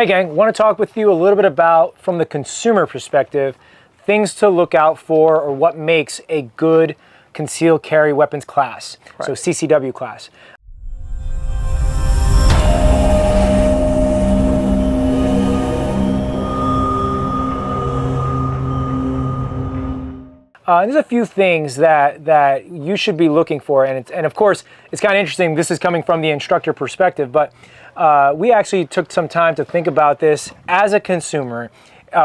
Hey gang, want to talk with you a little bit about, from the consumer perspective, things to look out for or what makes a good concealed carry weapons class, right. So CCW class. There's a few things that you should be looking for, and of course, it's kind of interesting. This is coming from the instructor perspective, but we actually took some time to think about this as a consumer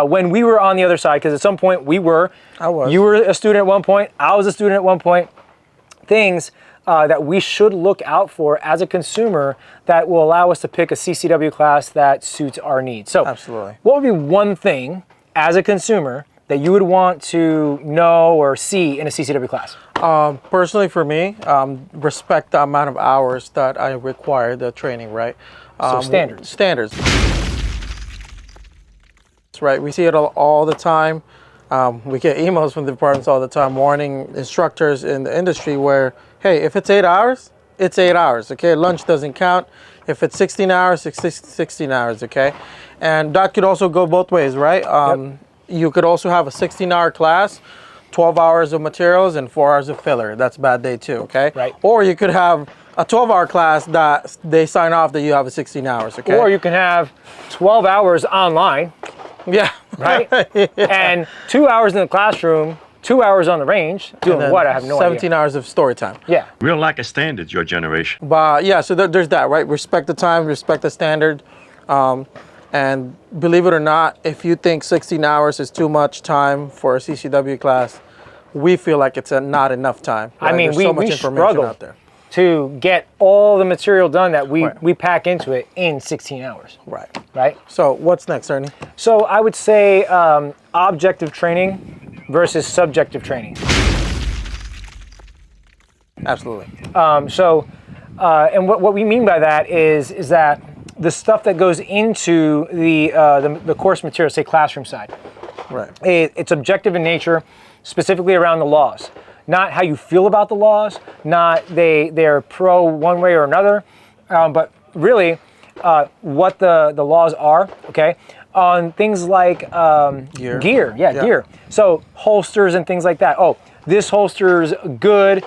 when we were on the other side, because at some point we were. I was. You were a student at one point. I was a student at one point. Things that we should look out for as a consumer that will allow us to pick a CCW class that suits our needs. So, absolutely, what would be one thing as a consumer that you would want to know or see in a CCW class? Personally for me, respect the amount of hours that I require the training, right? So standards. Standards. That's right, we see it all the time. We get emails from the departments all the time warning instructors in the industry where, hey, if it's 8 hours, it's 8 hours, okay? Lunch doesn't count. If it's 16 hours, it's 16 hours, okay? And that could also go both ways, right? Yep. You could also have a 16-hour class, 12 hours of materials, and 4 hours of filler. That's a bad day too, okay? Right. Or you could have a 12-hour class that they sign off that you have a 16 hours, okay? Or you can have 12 hours online. Yeah. Right? Yeah. And 2 hours in the classroom, 2 hours on the range, doing what? I have no idea. 17 hours of story time. Yeah. Real lack of standards, your generation. But yeah, so there's that, right? Respect the time, respect the standard. And believe it or not, if you think 16 hours is too much time for a CCW class, we feel like it's not enough time. Right? I mean, There's so much we information struggle out there to get all the material done that we pack into it in 16 hours. Right. Right? So what's next, Ernie? So I would say objective training versus subjective training. Absolutely. And what we mean by that is that the stuff that goes into the course material, say classroom side, right? It's objective in nature, specifically around the laws, not how you feel about the laws, not they're pro one way or another, but really what the laws are. Okay, on things like gear, gear. So holsters and things like that. Oh, this holster's good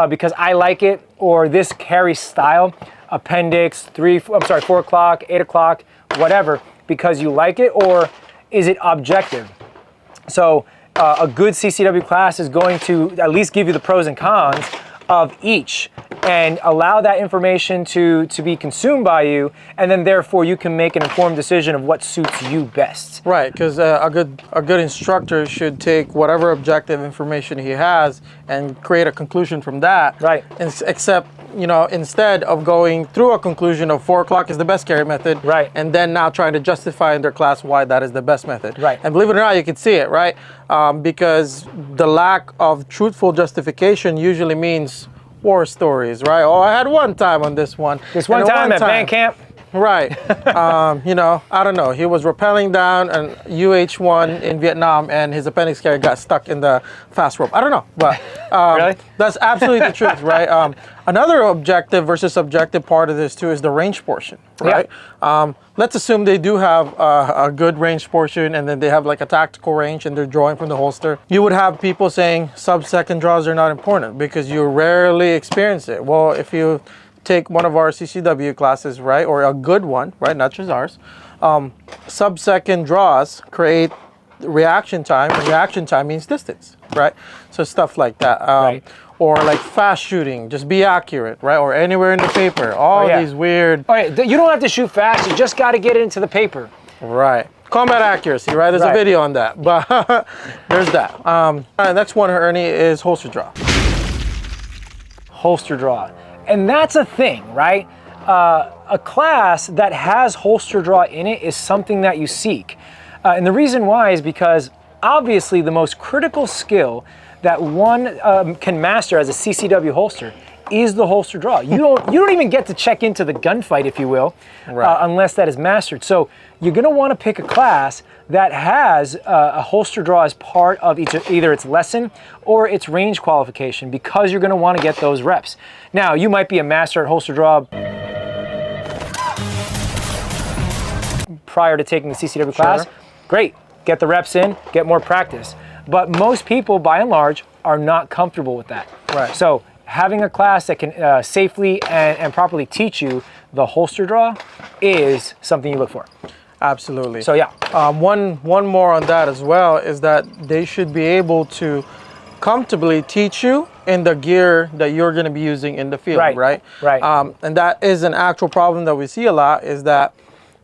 because I like it, or this carry style. Appendix 4 o'clock, 8 o'clock, whatever, because you like it, or is it objective? So a good CCW class is going to at least give you the pros and cons of each and allow that information to be consumed by you, and then therefore you can make an informed decision of what suits you best. Right, because a good instructor should take whatever objective information he has and create a conclusion from that. Right. Except, you know, instead of going through a conclusion of 4 o'clock is the best carry method, right, and then now trying to justify in their class why that is the best method. Right. And believe it or not, you can see it, right? Because the lack of truthful justification usually means war stories, right? Oh, I had one time on this one. This one time at band camp. Right. You know, I don't know. He was rappelling down an UH-1 in Vietnam, and his appendix carry got stuck in the fast rope. I don't know, but really? That's absolutely the truth, right? Another objective versus subjective part of this too is the range portion, right? Yeah. Let's assume they do have a good range portion, and then they have like a tactical range, and they're drawing from the holster. You would have people saying sub-second draws are not important because you rarely experience it. Well, if you take one of our CCW classes, right, or a good one, right, not just ours, sub-second draws create reaction time, and reaction time means distance, right? So stuff like that. Right. Or like fast shooting, just be accurate, right? Or anywhere in the paper, all these weird... Oh, yeah. You don't have to shoot fast, you just got to get it into the paper. Right. Combat accuracy, right? There's a video on that, but there's that. The next one, Ernie, is holster draw. Holster draw. And that's a thing, right? A class that has holster draw in it is something that you seek. And the reason why is because obviously the most critical skill that one can master as a CCW holster is the holster draw. You don't even get to check into the gunfight, if you will, unless that is mastered. So you're going to want to pick a class that has a holster draw as part of either its lesson or its range qualification, because you're going to want to get those reps. Now, you might be a master at holster draw prior to taking the CCW class, great. Get the reps in, get more practice. But most people, by and large, are not comfortable with that. Right. So having a class that can safely and properly teach you the holster draw is something you look for. Absolutely. So yeah. One more on that as well is that they should be able to comfortably teach you in the gear that you're going to be using in the field, right? And that is an actual problem that we see a lot, is that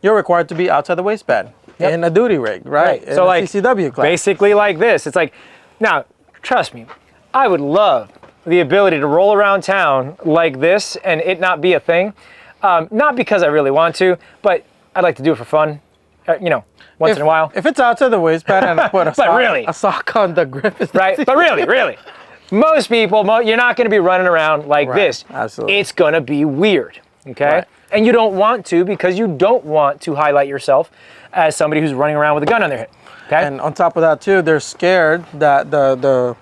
you're required to be outside the waistband in a duty rig, right? So like CCW class. Basically like this. It's like, now, trust me, I would love the ability to roll around town like this and it not be a thing. Not because I really want to, but I'd like to do it for fun, once in a while. If it's outside the waistband and I put really, a sock on the grip. Right, but really, most people, you're not going to be running around like this. Absolutely. It's going to be weird, okay? Right. And you don't want to, because you don't want to highlight yourself as somebody who's running around with a gun on their hip, okay? And on top of that too, they're scared that the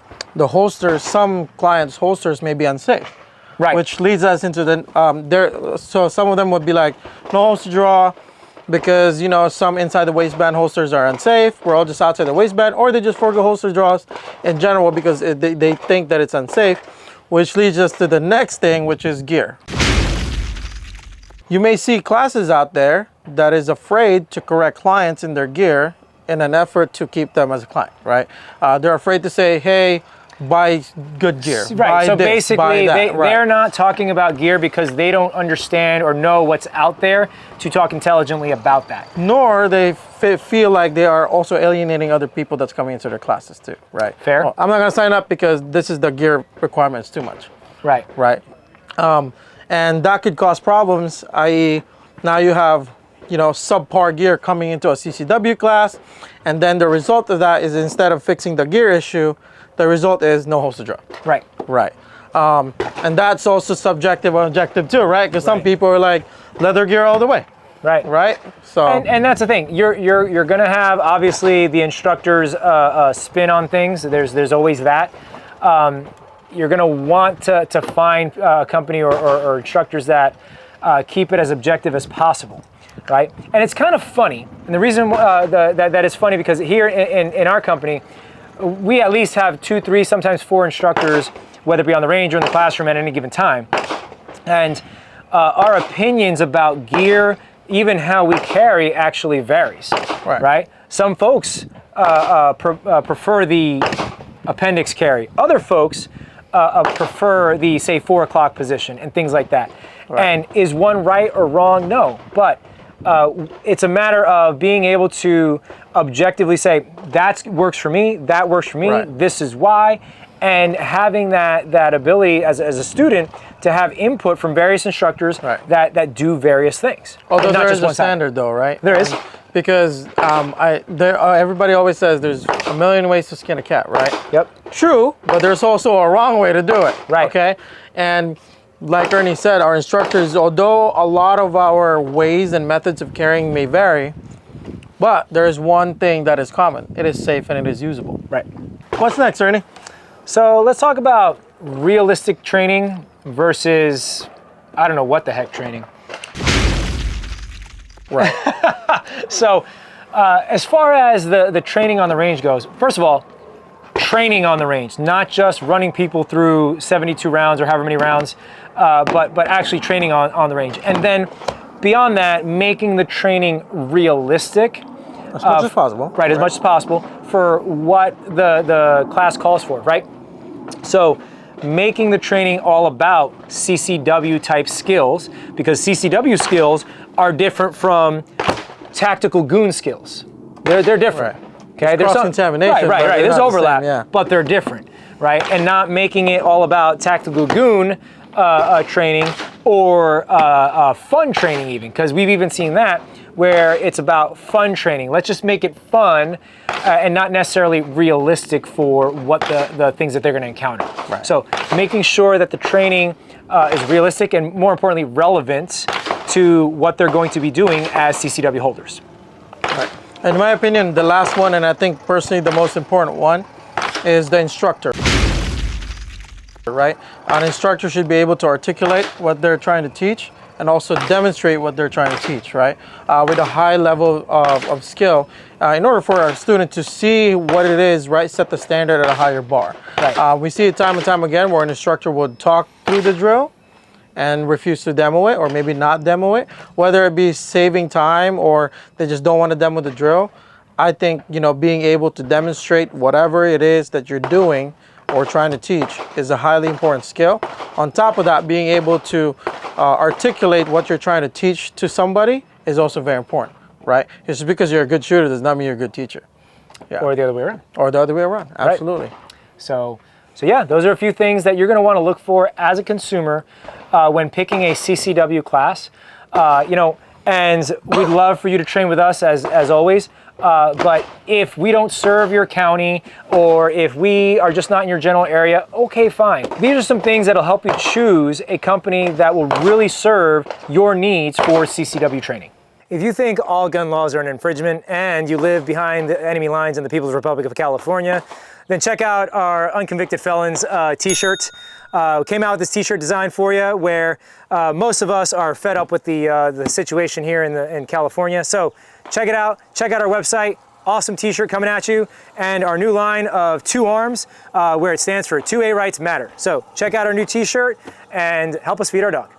holsters, some clients' holsters may be unsafe. Right. Which leads us into so some of them would be like, no holster draw, because some inside the waistband holsters are unsafe. We're all just outside the waistband, or they just forego holster draws in general because they think that it's unsafe, which leads us to the next thing, which is gear. You may see classes out there that is afraid to correct clients in their gear in an effort to keep them as a client, right? They're afraid to say, hey, buy good gear. Right, buy so this, basically buy that. they're not talking about gear because they don't understand or know what's out there to talk intelligently about that. Nor they feel like they are also alienating other people that's coming into their classes too, right? Fair. Well, I'm not gonna sign up because this is the gear requirements too much. Right. Right. And that could cause problems, i.e. now you have, subpar gear coming into a CCW class, and then the result of that is instead of fixing the gear issue, the result is no holster draw. Right. Right. And that's also subjective and objective too, right? Because some people are like, leather gear all the way. Right. Right. So. And that's the thing. You're gonna have obviously the instructor's spin on things. There's always that. You're gonna want to find a company or instructors that keep it as objective as possible. Right. And it's kind of funny. And the reason that is funny because here in our company, we at least have 2, 3, sometimes 4 instructors, whether it be on the range or in the classroom at any given time. And our opinions about gear, even how we carry, actually varies. Right? Some folks prefer the appendix carry. Other folks prefer the, say, 4 o'clock position and things like that. And is one right or wrong? No. But it's a matter of being able to objectively say, that works for me, that works for me, this is why, and having that ability as a student to have input from various instructors that do various things. Although there is a standard though, right? There is. Because everybody always says there's a million ways to skin a cat, right? Yep. True, but there's also a wrong way to do it. Right. Okay? And like Ernie said, our instructors, although a lot of our ways and methods of carrying may vary, but there is one thing that is common. It is safe and it is usable. Right. What's next, Ernie? So let's talk about realistic training versus, I don't know what the heck training. Right. So as far as the training on the range goes, first of all, training on the range, not just running people through 72 rounds or however many rounds, but actually training on the range. And then beyond that, making the training realistic. As much as possible. Right, as much as possible for what the class calls for, right? So making the training all about CCW type skills, because CCW skills are different from tactical goon skills. They're different. Okay, there's cross-contamination. Right. There's overlap, the same, but they're different, right? And not making it all about tactical goon training or fun training even, because we've even seen that where it's about fun training. Let's just make it fun and not necessarily realistic for what the things that they're going to encounter. Right. So making sure that the training is realistic and more importantly relevant to what they're going to be doing as CCW holders. Right. In my opinion, the last one, and I think personally the most important one, is the instructor. Right? An instructor should be able to articulate what they're trying to teach and also demonstrate what they're trying to teach, right? With a high level of skill, in order for our student to see what it is, right? Set the standard at a higher bar. Right. We see it time and time again where an instructor would talk through the drill and refuse to demo it, or maybe not demo it, whether it be saving time or they just don't want to demo the drill. I think, you know, being able to demonstrate whatever it is that you're doing or trying to teach is a highly important skill. On top of that, being able to articulate what you're trying to teach to somebody is also very important, right? Just because you're a good shooter does not mean you're a good teacher. Yeah. Or the other way around. Or the other way around, absolutely. So yeah, those are a few things that you're going to want to look for as a consumer when picking a CCW class. You know, and we'd love for you to train with us as always. But if we don't serve your county, or if we are just not in your general area, okay, fine. These are some things that'll help you choose a company that will really serve your needs for CCW training. If you think all gun laws are an infringement and you live behind the enemy lines in the People's Republic of California, then check out our Unconvicted Felons t-shirt. We came out with this t-shirt design for you where most of us are fed up with the situation here in California. So check it out. Check out our website. Awesome t-shirt coming at you. And our new line of 2 arms where it stands for 2A Rights Matter. So check out our new t-shirt and help us feed our dog.